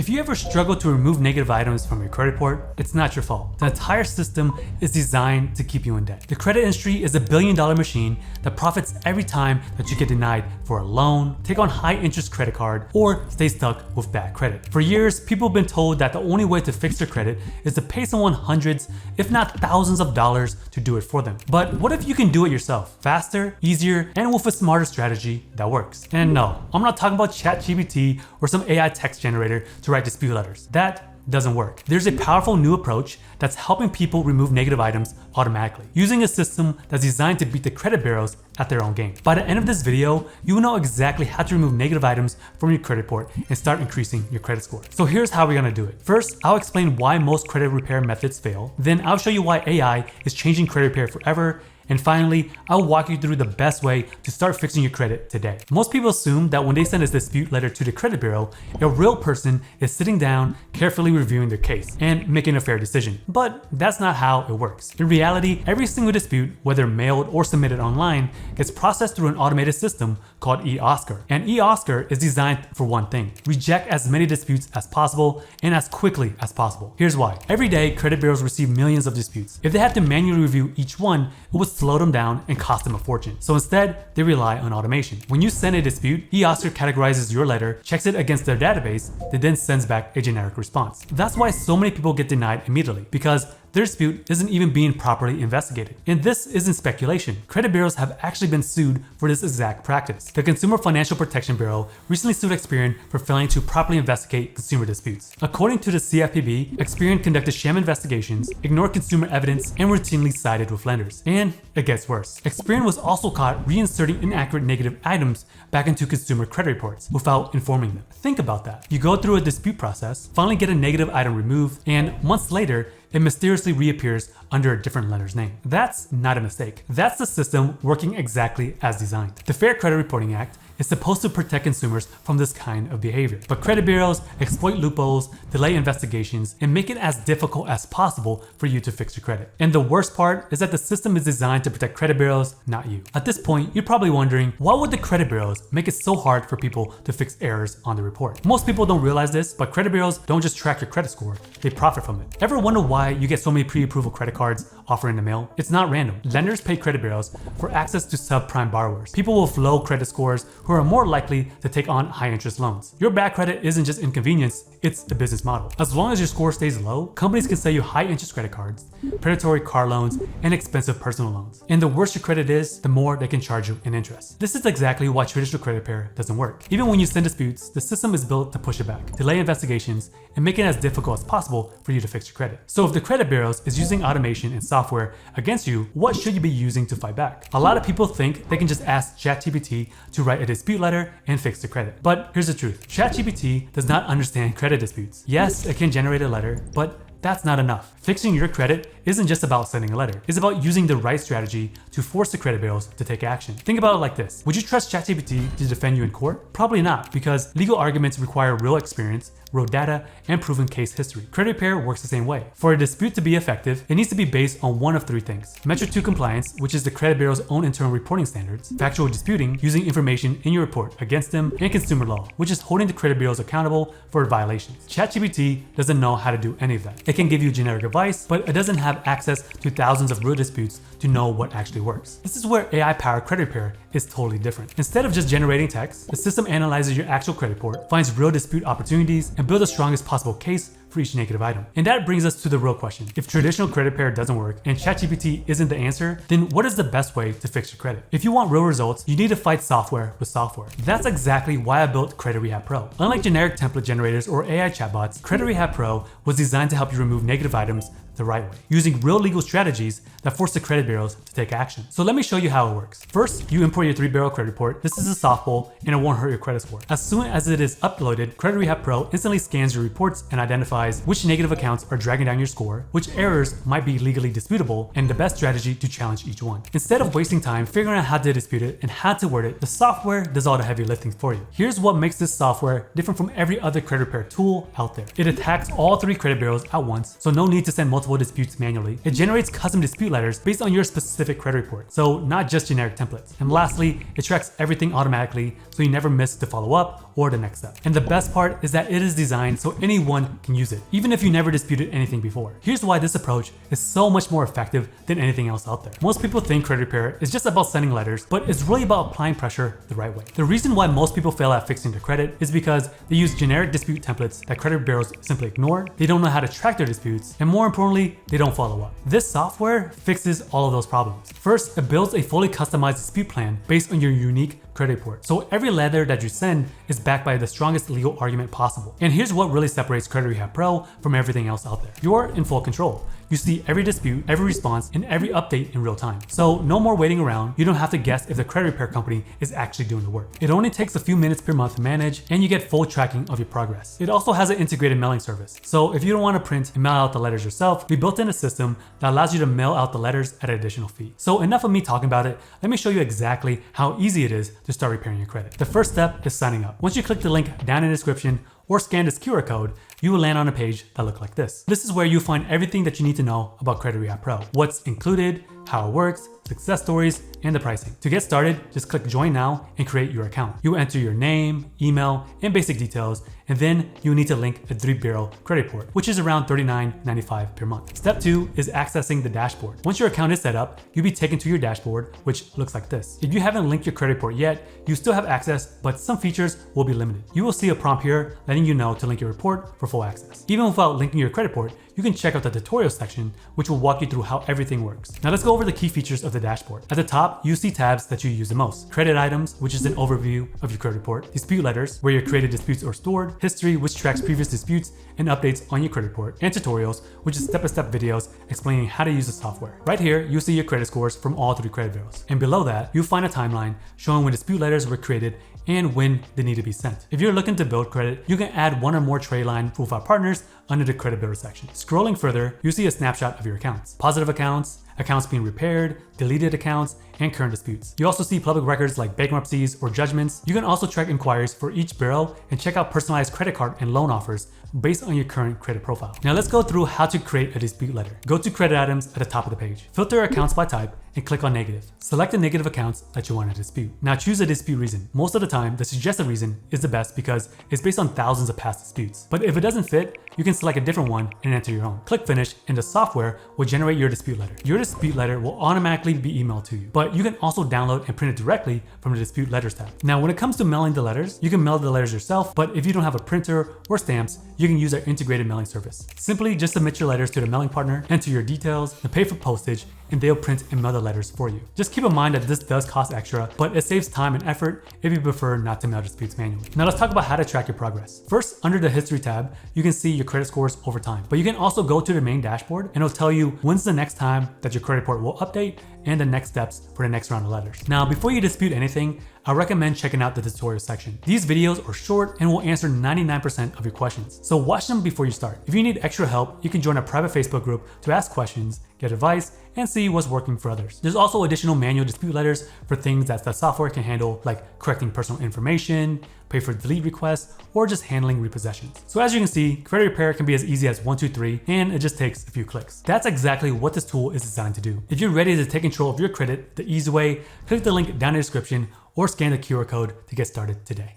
If you ever struggle to remove negative items from your credit report, it's not your fault. The entire system is designed to keep you in debt. The credit industry is a billion-dollar machine that profits every time that you get denied for a loan, take on high-interest credit card, or stay stuck with bad credit. For years, people have been told that the only way to fix their credit is to pay someone hundreds, if not thousands of dollars to do it for them. But what if you can do it yourself? Faster, easier, and with a smarter strategy that works. And no, I'm not talking about ChatGPT or some AI text generator to write dispute letters. That doesn't work. There's a powerful new approach that's helping people remove negative items automatically, using a system that's designed to beat the credit bureaus at their own game. By the end of this video, you will know exactly how to remove negative items from your credit report and start increasing your credit score. So here's how we're gonna do it. First, I'll explain why most credit repair methods fail. Then I'll show you why AI is changing credit repair forever. And finally, I'll walk you through the best way to start fixing your credit today. Most people assume that when they send a dispute letter to the credit bureau, a real person is sitting down, carefully reviewing their case and making a fair decision. But that's not how it works. In reality, every single dispute, whether mailed or submitted online, gets processed through an automated system called eOscar. And eOscar is designed for one thing: reject as many disputes as possible and as quickly as possible. Here's why. Every day, credit bureaus receive millions of disputes. If they had to manually review each one, it would slow them down and cost them a fortune. So instead, they rely on automation. When you send a dispute, eOscar categorizes your letter, checks it against their database, that then sends back a generic response. That's why so many people get denied immediately, because their dispute isn't even being properly investigated. And this isn't speculation. Credit bureaus have actually been sued for this exact practice. The Consumer Financial Protection Bureau recently sued Experian for failing to properly investigate consumer disputes. According to the CFPB, Experian conducted sham investigations, ignored consumer evidence, and routinely sided with lenders. And it gets worse. Experian was also caught reinserting inaccurate negative items back into consumer credit reports without informing them. Think about that. You go through a dispute process, finally get a negative item removed, and months later, it mysteriously reappears under a different lender's name. That's not a mistake. That's the system working exactly as designed. The Fair Credit Reporting Act is supposed to protect consumers from this kind of behavior. But credit bureaus exploit loopholes, delay investigations, and make it as difficult as possible for you to fix your credit. And the worst part is that the system is designed to protect credit bureaus, not you. At this point, you're probably wondering, why would the credit bureaus make it so hard for people to fix errors on the report? Most people don't realize this, but credit bureaus don't just track your credit score, they profit from it. Ever wonder why you get so many pre-approval credit cards offered in the mail? It's not random. Lenders pay credit bureaus for access to subprime borrowers, people with low credit scores who are more likely to take on high interest loans. Your bad credit isn't just inconvenience, it's a business model. As long as your score stays low, companies can sell you high interest credit cards, predatory car loans, and expensive personal loans. And the worse your credit is, the more they can charge you in interest. This is exactly why traditional credit repair doesn't work. Even when you send disputes, the system is built to push it back, delay investigations, and make it as difficult as possible for you to fix your credit. So if the credit bureaus is using automation and software against you, what should you be using to fight back? A lot of people think they can just ask ChatGPT to write a dispute letter and fix the credit. But here's the truth. ChatGPT does not understand credit disputes. Yes, it can generate a letter, but that's not enough. Fixing your credit isn't just about sending a letter. It's about using the right strategy to force the credit bureaus to take action. Think about it like this. Would you trust ChatGPT to defend you in court? Probably not, because legal arguments require real experience, real data, and proven case history. Credit repair works the same way. For a dispute to be effective, it needs to be based on one of three things: Measure 2 compliance, which is the credit bureau's own internal reporting standards; factual disputing, using information in your report against them; and consumer law, which is holding the credit bureaus accountable for violations. ChatGPT doesn't know how to do any of that. It can give you generic advice, but it doesn't have access to thousands of real disputes to know what actually works. This is where AI-powered credit repair is totally different. Instead of just generating text, the system analyzes your actual credit report, finds real dispute opportunities, and builds the strongest possible case for each negative item. And that brings us to the real question. If traditional credit repair doesn't work and ChatGPT isn't the answer, then what is the best way to fix your credit? If you want real results, you need to fight software with software. That's exactly why I built Credit Rehab Pro. Unlike generic template generators or AI chatbots, Credit Rehab Pro was designed to help you remove negative items the right way, using real legal strategies that force the credit bureaus to take action. So let me show you how it works. First, you import your 3-barrel credit report. This is a softball and it won't hurt your credit score. As soon as it is uploaded, Credit Rehab Pro instantly scans your reports and identifies which negative accounts are dragging down your score, which errors might be legally disputable, and the best strategy to challenge each one. Instead of wasting time figuring out how to dispute it and how to word it, the software does all the heavy lifting for you. Here's what makes this software different from every other credit repair tool out there. It attacks all 3 credit bureaus at once, so no need to send multiple multiple disputes manually. It generates custom dispute letters based on your specific credit report, so not just generic templates. And lastly, it tracks everything automatically so you never miss the follow up or the next step. And the best part is that it is designed so anyone can use it, even if you never disputed anything before. Here's why this approach is so much more effective than anything else out there. Most people think credit repair is just about sending letters, but it's really about applying pressure the right way. The reason why most people fail at fixing their credit is because they use generic dispute templates that credit bureaus simply ignore, they don't know how to track their disputes, and more importantly, they don't follow up. This software fixes all of those problems. First, it builds a fully customized dispute plan based on your unique credit report. So every letter that you send is backed by the strongest legal argument possible. And here's what really separates Credit Rehab Pro from everything else out there. You're in full control. You see every dispute, every response, and every update in real time. So no more waiting around. You don't have to guess if the credit repair company is actually doing the work. It only takes a few minutes per month to manage, and you get full tracking of your progress. It also has an integrated mailing service. So if you don't want to print and mail out the letters yourself, we built in a system that allows you to mail out the letters at an additional fee. So enough of me talking about it. Let me show you exactly how easy it is to start repairing your credit. The first step is signing up. Once you click the link down in the description or scan this QR code, you will land on a page that looks like this. This is where you find everything that you need to know about Credit Rehab Pro. What's included, how it works, success stories, and the pricing. To get started, just click join now and create your account. You enter your name, email, and basic details, and then you need to link a 3-bureau credit report, which is around $39.95 per month. Step 2 is accessing the dashboard. Once your account is set up, you'll be taken to your dashboard, which looks like this. If you haven't linked your credit report yet, you still have access, but some features will be limited. You will see a prompt here letting you know to link your report for full access. Even without linking your credit report, you can check out the tutorial section, which will walk you through how everything works. Now let's go over the key features of the dashboard. At the top, you see tabs that you use the most. Credit items, which is an overview of your credit report. Dispute letters, where your created disputes are stored. History, which tracks previous disputes and updates on your credit report. And tutorials, which is step-by-step videos explaining how to use the software. Right here, you see your credit scores from all 3 credit bureaus. And below that, you'll find a timeline showing when dispute letters were created and when they need to be sent. If you're looking to build credit, you can add 1 or more trade line with our partners under the credit builder section. Scrolling further, you see a snapshot of your accounts. Positive accounts, accounts being repaired, deleted accounts, and current disputes. You also see public records like bankruptcies or judgments. You can also track inquiries for each bureau and check out personalized credit card and loan offers based on your current credit profile. Now let's go through how to create a dispute letter. Go to credit items at the top of the page. Filter accounts by type and click on negative. Select the negative accounts that you want to dispute. Now choose a dispute reason. Most of the time, the suggested reason is the best because it's based on thousands of past disputes. But if it doesn't fit, you can select a different one and enter your own. Click finish and the software will generate your dispute letter. Your dispute letter will automatically be emailed to you, but you can also download and print it directly from the dispute letters tab. Now when it comes to mailing the letters, you can mail the letters yourself, but if you don't have a printer or stamps, you can use our integrated mailing service. Simply just submit your letters to the mailing partner, enter your details, and pay for postage, and they'll print and mail the letters for you. Just keep in mind that this does cost extra, but it saves time and effort if you prefer not to mail disputes manually. Now let's talk about how to track your progress. First, under the history tab, you can see your credit scores over time, but you can also go to the main dashboard and it'll tell you when's the next time that your credit report will update and the next steps for the next round of letters. Now, before you dispute anything, I recommend checking out the tutorial section. These videos are short and will answer 99% of your questions, so watch them before you start. If you need extra help, you can join a private Facebook group to ask questions, get advice, and see what's working for others. There's also additional manual dispute letters for things that the software can handle, like correcting personal information, pay for delete requests, or just handling repossessions. So as you can see, credit repair can be as easy as 1, 2, 3, and it just takes a few clicks. That's exactly what this tool is designed to do. If you're ready to take control of your credit the easy way, click the link down in the description or scan the QR code to get started today.